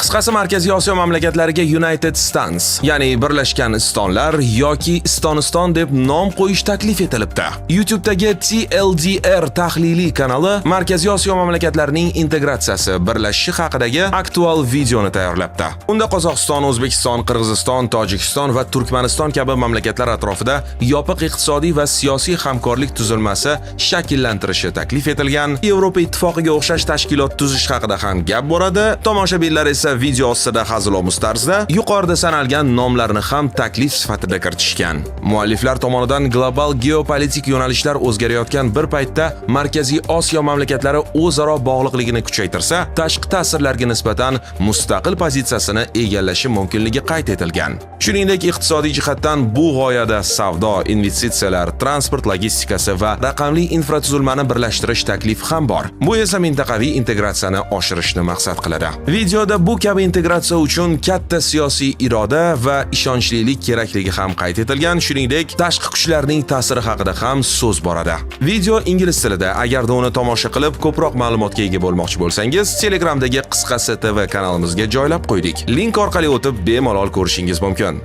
Qisqasi Markaziy Osiyo mamlakatlariga United Stans, ya'ni Birlashgan Istonlar yoki Istoniston deb nom qo'yish taklif etilibdi. YouTube'dagi TLDR tahliliy kanali Markaziy Osiyo mamlakatlarining integratsiyasi, birlashishi haqidagi aktual videoni tayyorlabdi. Unda Qozog'iston, O'zbekiston, Qirg'iziston, Tojikiston va Turkmaniston kabi mamlakatlar atrofida yopiq iqtisodiy va siyosiy hamkorlik tuzilmasi shakllantirishi taklif etilgan. Yevropa Ittifoqiga o'xshash tashkilot tuzish haqida ham gap boradi. Tomoshabinlar esa video ostida hazilomuz tarzda yuqorida sanalgan nomlarni ham taklif sifatida kiritishgan. Mualliflar tomonidan global geopolitik yo'nalishlar o'zgarayotgan bir paytda Markaziy Osiyo mamlakatlari o'zaro bog'liqligini kuchaytirsa, tashqi ta'sirlarga nisbatan mustaqil pozitsiyasini egallashi mumkinligi qayd etilgan. Shuningdek, iqtisodiy jihatdan bu g'oyada savdo, investitsiyalar, transport logistikasi va raqamli infratuzilmani birlashtirish taklifi ham bor. Bu esa mintaqaviy integratsiyani oshirishni maqsad qiladi. Videoda bu kabi integratsiya uchun katta siyosiy iroda va ishonchlilik kerakligi ham qayd etilgan. Shuningdek, tashqi kuchlarning ta'siri haqida ham so'z boradi. Video ingliz tilida. Agarda uni tomosha qilib, ko'proq ma'lumotga ega bo'lmoqchi bo'lsangiz, Telegramdagi Qisqasi TV kanalimizga joylab qo'ydik. Link orqali o'tib bemalol ko'rishingiz mumkin.